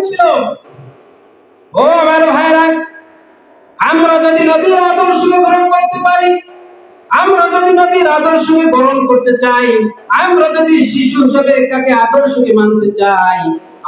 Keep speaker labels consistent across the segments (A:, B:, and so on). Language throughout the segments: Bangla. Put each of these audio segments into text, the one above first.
A: ছিল। ও আমার ভাইরা, আমরা যদি নবীর আদর্শকে গ্রহণ করতে পারি, আমরা যদি নবীর আদর্শকে গ্রহণ করতে চাই, আমরা যদি শিশু হিসাবে কাকে আদর্শকে মানতে চাই,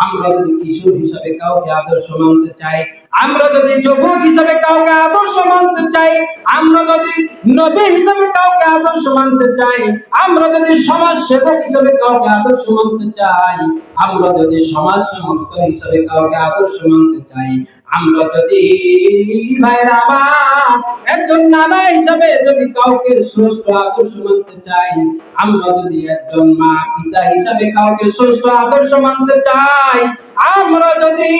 A: আমরা যদি কিশোর হিসাবে কাউকে আদর্শ মানতে চাই, আমরা যদি যুবক হিসাবে কাউকে আদর্শ মানতে চাই, আমরা যদি নবী হিসাবে কাউকে আদর্শ মানতে চাই, আমরা যদি সমাজ সেবক হিসাবে কাউকে আদর্শ মানতে চাই, আমরা যদি সমাজ সংস্কার হিসাবে কাউকে আদর্শ মানতে চাই, আমরা যদি ভাইরা আমার একজন নানা হিসাবে যদি কাউকে শ্রেষ্ঠ আদর্শ মানতে চাই, আমরা যদি একজন মা পিতা হিসাবে কাউকে শ্রেষ্ঠ আদর্শ মানতে চাই, আমরা যদি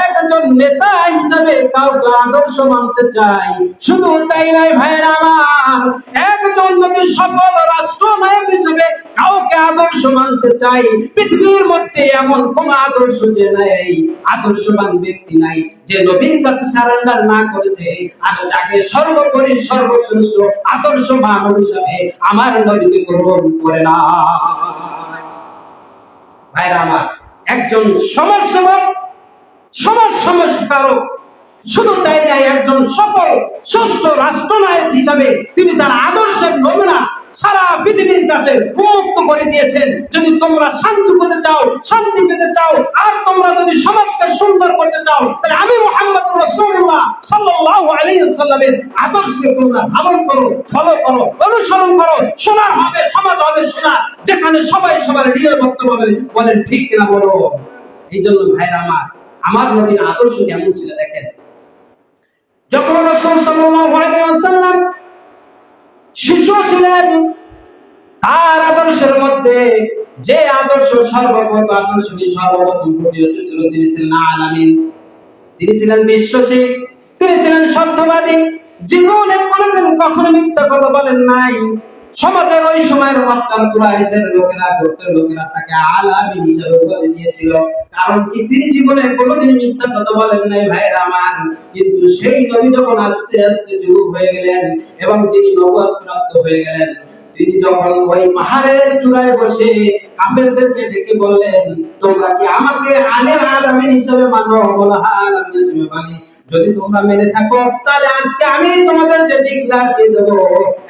A: একজন নেতা হিসাবে কাউকে আদর্শ মানতে চাই, শুধু তাই নয় ভাইরা আমার, একজন যদি সফল রাষ্ট্রনায়ক হিসাবে কাউকে আদর্শ মানতে চাই, পৃথিবীর মধ্যে এমন কোন আদর্শ যে নাই, আদর্শবান ব্যক্তি নাই যে নবীর কাছে সারেন্ডার না করেছে আর যাকে সর্বোপরি সর্বশ্রেষ্ঠ আদর্শ মানব হিসাবে আমার নবীকে গ্রহণ করে না। ভাইরা আমার, একজন সমাজসেবক, সমাজ সংস্কারক, শুধু তাই নাই, একজন সফল শ্রেষ্ঠ রাষ্ট্রনায়ক হিসাবে তিনি তার আদর্শের নমুনা সারা পৃথিবীর কাছে উন্মুক্ত করে দিয়েছেন। যদি তোমরা শান্তি পেতে চাও, শান্তি পেতে চাও, আর তোমরা যদি সমাজকে সুন্দর করতে চাও, তাহলে আমি মুহাম্মদুর রাসূলুল্লাহ সাল্লাল্লাহু আলাইহি ওয়াসাল্লামের আদর্শকে তোমরা ধারণ করো, ফলো করো, অনুসরণ করো। সোনার হবে সমাজ, হবে সোনা, যেখানে সবাই সবার নিরাপত্তা পাবে। বলেন ঠিক কিনা বলো? এই জন্য ভাইরা আমার নবীর আদর্শ কেমন ছিল দেখেন। যখন রাসূল সাল্লাল্লাহু আলাইহি ওয়াসাল্লাম শিশু ছিলেন, তার আদর্শের মধ্যে যে আদর্শ সর্বপ্রথম আদর্শটি সর্বপ্রথম প্রতিষ্ঠিত ছিল, তিনি ছিলেন আলামিন, তিনি ছিলেন বিশ্বশীল, তিনি ছিলেন সত্যবাদী, জীবনে কোনোদিন কখনো মিথ্যা কথা বলেন নাই। সমাজের ওই সময়ের মক্কার কুরাইশের লোকেরা, গোত্রের লোকেরা তাকে আলামিন হিসেবে উপাধি দিয়েছিল। কারণ কি? তিনি জীবনে কোনোদিন মিথ্যা কথা বলেন নাই ভাইরা আমার। কিন্তু সেই নবী যখন আস্তে আস্তে যুবক হয়ে গেলেন এবং তিনি নবুয়ত প্রাপ্ত হয়ে গেলেন, তিনি যখন ওই পাহাড়ের চূড়ায় বসে কাফেরদেরকে ডেকে বললেন, তোমরা কি আমাকে আলামিন হিসেবে মানো? বলা হ্যাঁ, আলামিন হিসেবে মানি। যদি তোমরা মেনে থাকো, তাহলে আজকে আমি তোমাদের যে ডিক্লার দিয়ে দেবো,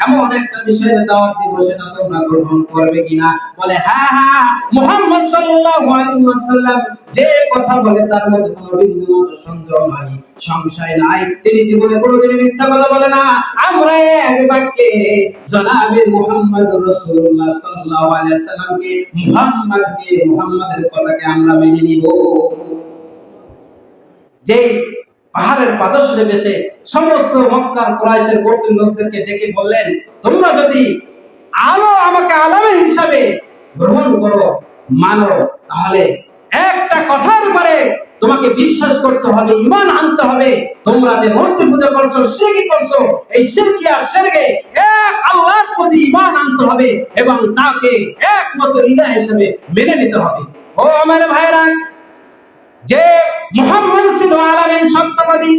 A: এমন একটা বিষয়ের দাওয়াত দিব, সেটা তোমরা গ্রহণ করবে কিনা? বলে হ্যাঁ হ্যাঁ, মুহাম্মদ সাল্লাল্লাহু আলাইহি ওয়াসাল্লাম যে কথা বলে তার মধ্যে কোনো বিন্দুমাত্র সন্দেহ নাই, সংশয় নাই, তিনি জীবনে কোনোদিন মিথ্যা কথা বলে না। আমরা এক বাক্যে জনাবে মুহাম্মদুর রাসূলুল্লাহ সাল্লাল্লাহু আলাইহি ওয়াসাল্লামকে, মুহাম্মাদের কথাকে আমরা মেনে নিব। যে পাহাড়ের পাদদেশে বসে সমস্ত মক্কার কুরাইশের গোত্রের লোকদেরকে ডেকে বললেন, তোমরা যদি আমাকে আলামিন হিসাবে গ্রহণ করো, মানো, তাহলে একটা কথার উপরে তোমাকে বিশ্বাস করতে হবে, ঈমান আনতে হবে। তোমরা যে মূর্তি পূজা করছো, শিরকি করছো, এই শিরকিয়া শিরকে এক আল্লাহর প্রতি ঈমান আনতে হবে এবং তাকে একমাত্র ইলাহ হিসেবে মেনে নিতে হবে। ও আমার ভাইরা, যে মুহাম্মদ ছিল আলামিন, সত্যবাদী,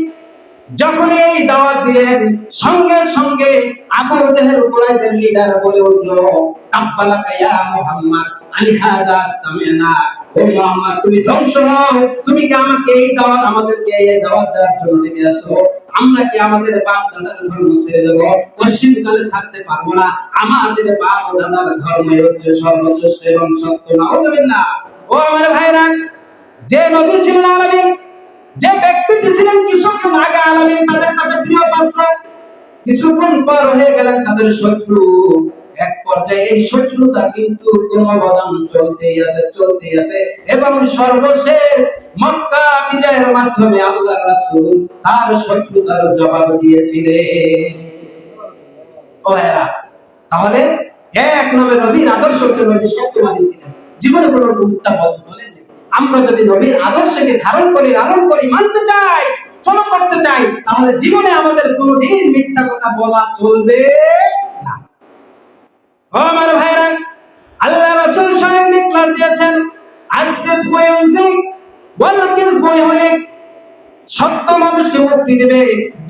A: যখন এই দাওয়াত দিলেন, সঙ্গে সঙ্গে আবু জেহেল কুরাইশের লিডার বলে উঠল, কাব্বালাকা ইয়া মুহাম্মদ, আলিহাযা আস্তামিনা। ও মুহাম্মদ, তুমি ধ্বংস হও, তুমি কি আমাকে এই দাওয়াত, আমাদেরকে এই দাওয়াত দেওয়ার জন্য ডেকে আসো? আমরা কি আমাদের বাপ দাদার ধর্ম ছেড়ে দেব? পশ্চিমকালে ছাড়তে পারবো না। আমাদের বাপ দাদার ধর্মই হচ্ছে সর্বশ্রেষ্ঠ এবং সত্য। নাউযুবিল্লাহ। ও আমার ভাইরা, যে নবী ছিলেন আলামিন, যে ব্যক্তিটি ছিলেন কিছুক্ষণ আগে আলামিন, তাদের কাছে প্রিয় পাত্র, কিছুক্ষণ পর হয়ে গেলেন তাদের শত্রু। এক পর্যায়ে এই শত্রুতা কিন্তু ক্রমবর্ধমান চলতেই আছে এবং সর্বশেষ মক্কা বিজয়ের মাধ্যমে আল্লাহর রাসূল তার শত্রুতার জবাব দিয়েছিলেন। তাহলে এক নবীর আদর্শ নবী সত্যবাদী ছিলেন, জীবনে কোনো মিথ্যা কথা বলেন। আমরা যদি নবীর আদর্শকে ধারণ করি, লালন করি, মানতে চাই, ফলো করতে চাই, তাহলে জীবনে আমাদের কোনোদিন মিথ্যা কথা বলা চলবে না। ও আমার ভাইরা, আল্লাহ রাসূল স্বয়ং ডিক্লার দিয়েছেন, আসিদকু ইউযিক ওয়াল কিযবু ইউহলিক। সত্য মানুষকে মুক্তি দেবে,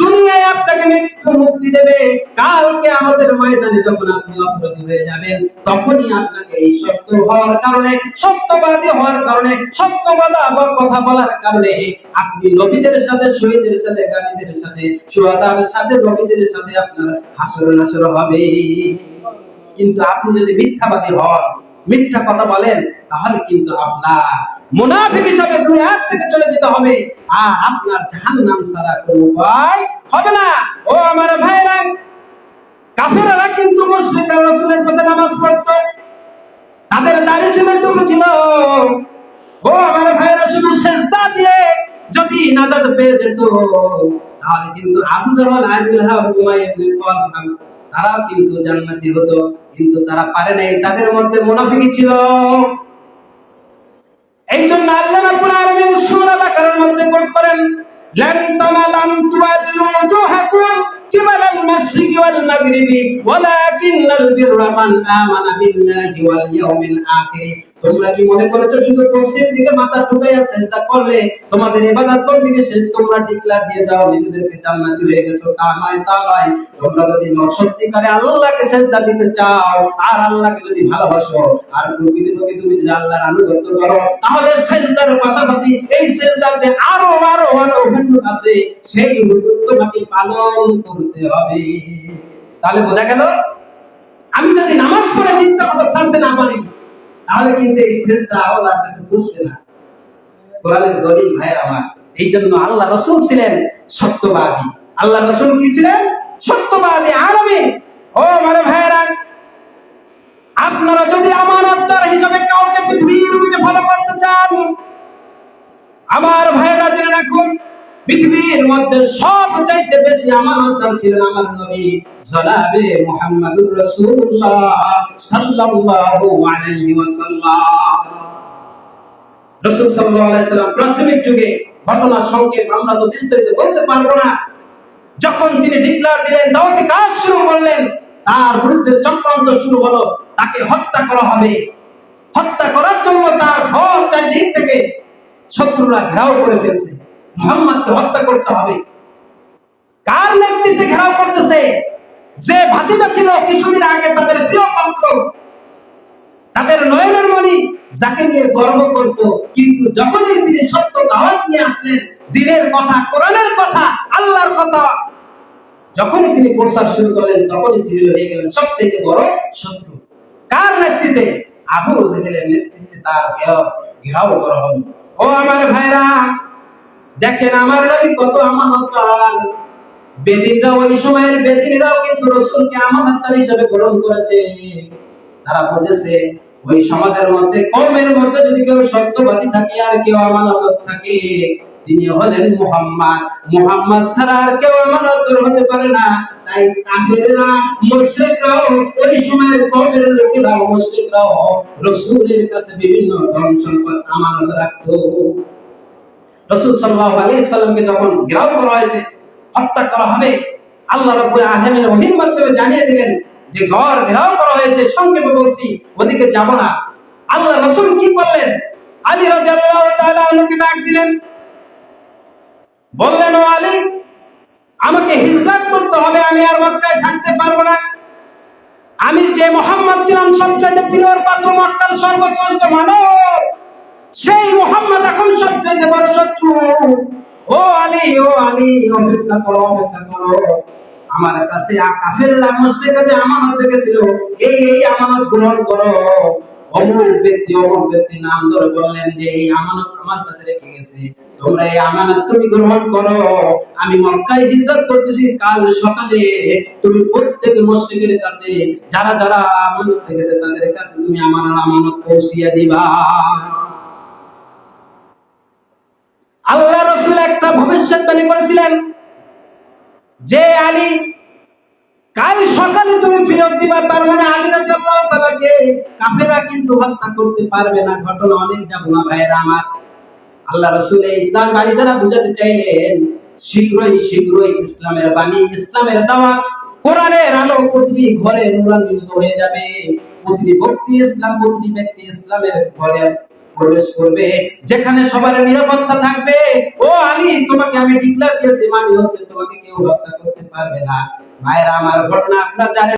A: দুনিয়ায় আপনাকে মৃত্যু মুক্তি দেবে। কালকে আমাদের ময়দানে যখন আপনি অপরাধী হয়ে যাবেন, তখনই আপনাকে এই সত্য হওয়ার কারণে, সত্যবাদী হওয়ার কারণে, সত্যবাদা আবার কথা বলার কারণে আপনি নবীদের সাথে, শহীদের সাথে, গাজীদের সাথে, শুহাদার সাথে, নবীদের সাথে আপনার হাসর নাসর হবে। কিন্তু আপনি যদি মিথ্যাবাদী হন, মিথ্যা কথা বলেন, তাহলে কিন্তু আপনার মুনাফিক হিসাবে দুনিয়া থেকে চলে যেতে হবে, আর আপনার জাহান্নাম ছাড়া কোনো উপায় হবে না। ও আমার ভাইরা, কাফেররা কিন্তু মুশরিকরা রাসূলের পাশে নামাজ পড়তো, তাদের দাড়ি ছিলটুকু ছিল। ও আমার ভাইরা, শুধু সিজদা দিয়ে যদি নাজাত পেয়ে যেত, তাহলে কিন্তু Abu Jahl, Abul hub, Umayya ইবনে খালদ তারাও কিন্তু জান্নাতি হতো। কিন্তু তারা পারে নাই, তাদের মধ্যে মুনাফিকি ছিল। এই জন্য আল্লাহ রাব্বুল আলামিন সূরা বাকারার মধ্যে কোট করেন, লান তানালান তুওয়াল্লু ওয়াজুহাকুম কিবালাল মাশরিকি ওয়াল মাগরিবি ওয়ালাকিন্নাল বিররা মান আমানা বিল্লাহি ওয়াল ইয়াউমিল আখির। তোমরা কি মনে করেছো শুধু পশ্চিম দিকে মাথা ঠুকাইয়া সিজদা করলে তোমাদের ইবাদত বন্দেগী শেষ, তোমরা ডিক্লার দিয়ে দাও নিজেদেরকে জান্নাতি হয়ে গেছো? তা নয়, তা নয়। তোমরা যদি সত্যিকারে আল্লাহকে সিজদা দিতে চাও, আর আল্লাহকে যদি ভালোবাসো, আর প্রকৃতপক্ষে তুমি যদি আল্লাহর আনুগত্য করো, তাহলে সিজদার পাশাপাশি এই সিজদার যে আরো হুকুম আছে, সেই হুকুম তোমাকে পালন করতে হবে। তাহলে বোঝা গেল, আমি যদি নামাজ পড়ে মিথ্যা কথা ছাড়তে না পারি, তাহলে কিন্তু এই সিজদা আল্লাহর কাছে বুঝবে না। কোরআনের দলিল ভাইরা আমার, এই জন্য আল্লাহ রাসূল ছিলেন সত্যবাদী। আল্লাহ রাসূল কি ছিলেন? সত্যবাদী আরবি। ও আমার ভাইরা, আপনারা যদি আমানতদার হিসেবে কাউকে পৃথিবীর বুকে ফলো করতে চান, আমার ভাইরা জেনে রাখুন, পৃথিবীর মধ্যে সবচাইতে বেশি আমানতদার ছিলেন আমার নবী জনাবে মুহাম্মদুর রাসূলুল্লাহ সাল্লাল্লাহু আলাইহি ওয়াসাল্লাম। রাসূল সাল্লাল্লাহু আলাইহি ওয়াসাল্লাম প্রাথমিক যুগে ঘটনা সংক্ষেপ আমরা তো বিস্তারিত বলতে পারবো না। যখন তিনি ডিক্লার দিলেন, দাওয়াতি কাজ শুরু করলেন, তার বিরুদ্ধে চক্রান্ত শুরু হলো, তাকে হত্যা করা হবে। হত্যা করার জন্য তার ঘর চারিদিক থেকে শত্রুরা ঘেরাও করে ফেলছে, মুহাম্মদকে হত্যা করতে হবে। কার নেতৃত্বে ঘেরাও করতেছে? যে ভাতিজা ছিল কিছুদিন আগে তাদের প্রিয় পাত্র, তাদের নয়নের মণি, যাকে নিয়ে গর্ব করত, কিন্তু যখনই তিনি সত্য দাওয়াত নিয়ে আসলেন, দ্বীনের কথা, কোরআনের কথা, আল্লাহর কথা যখনই তিনি প্রচার শুরু করলেন, তখনই তিনি হয়ে গেলেন সবচেয়ে বড় শত্রু। কার নেতৃত্বে? আবু জেহেলের নেতৃত্বে তার ঘেরাও করা হলো। ও আমার ভাইরা, দেখেন আমার নবী কত আমানতদার। বেদিনরা, ওই সময়ের বেদিনরাও কিন্তু রাসূলকে আমানতদার হিসেবে গ্রহণ করেছে। তারা বুঝেছে ওই সমাজের মধ্যে, কওমের মধ্যে যদি কেউ সত্যবাদী থাকে আর কেউ আমানতদার থাকে, তিনি হলেন মুহাম্মদ। মুহাম্মদ ছাড়া আর কেউ আমানতদার হতে পারে না। তাই কাফেররা, মুশরিকরাও, ওই সময়ের কওমের লোকেরাও, মুশরিকরাও রাসূলের কাছে বিভিন্ন ধন সম্পদ আমানত রাখতো। রাসূল সাল্লাল্লাহু আলাইহি সাল্লামকে যখন ঘেরাও করা হয়েছে, হত্যা করা হবে, আল্লাহ রাব্বুল আলামিন ওহীর মাধ্যমে জানিয়ে দিলেন যে ঘর ঘেরাও করা হয়েছে। সংক্ষেপে বলছি, ওদিকে যাব না। আল্লাহ রাসূল কি করলেন? আলী রাদিয়াল্লাহু তাআলা আনহুকে ডাক দিলেন, বললেন, ও আলী, আমাকে হিজরত করতে হবে, আমি আর মক্কায় থাকতে পারবো না। আমি যে মুহাম্মদ ছিলাম সবচেয়ে প্রিয়র পাত্র, মক্কার সর্বশ্রেষ্ঠ মানব, সেই মুহাম্মদ এখন সবচেয়ে বড় শত্রু। ও আলী, ও আলী, অপেক্ষা করো, অপেক্ষা করো। আমার কাছে কাফেররা, মুশরিকরা যে আমানত রেখেছিল, এই আমানত গ্রহণ করো। অমুক ব্যক্তি নাম ধরে বললেন যে এই আমানত আমার কাছে রেখে গেছে, তোমরা এই আমানত তুমি গ্রহণ করো। আমি মক্কায় হিজরত করতেছি, কাল সকালে তুমি প্রত্যেক মুশরিকের কাছে যারা যারা আমানত রেখেছে তাদের কাছে তুমি আমানত পৌঁছিয়ে দিবা। আল্লাহ রাসূল একটা ভবিষ্যৎবাণী করেছিলেন যে আলী, কাল সকালে তুমি ফেরত দিবা। তার মানে আলী রাদিয়াল্লাহু তাআলাকে কাফেররা কিন্তু হত্যা করতে পারবে না। ঘটনা অনেক যাব না ভাইরা আমার। আল্লাহ রাসূল এই তার বাণী দ্বারা বুঝাতে চাইলেন, শীঘ্রই ইসলামের বাণী, ইসলামের দাওয়াত, কোরআনের আলো প্রতিটি ঘরে নূরান্বিত হয়ে যাবে। প্রতিটি ব্যক্তি ইসলামের ঘরে প্রবেশ করবে, যেখানে সবার নিরাপত্তা থাকবে। ও আলী, তোমাকে আমি ডিক্লেয়ার দিয়েছি, মানে হচ্ছে তোমাকে কেউ হত্যা করতে পারবে না। ভাইরা আমার, ঘটনা আপনারা জানেন।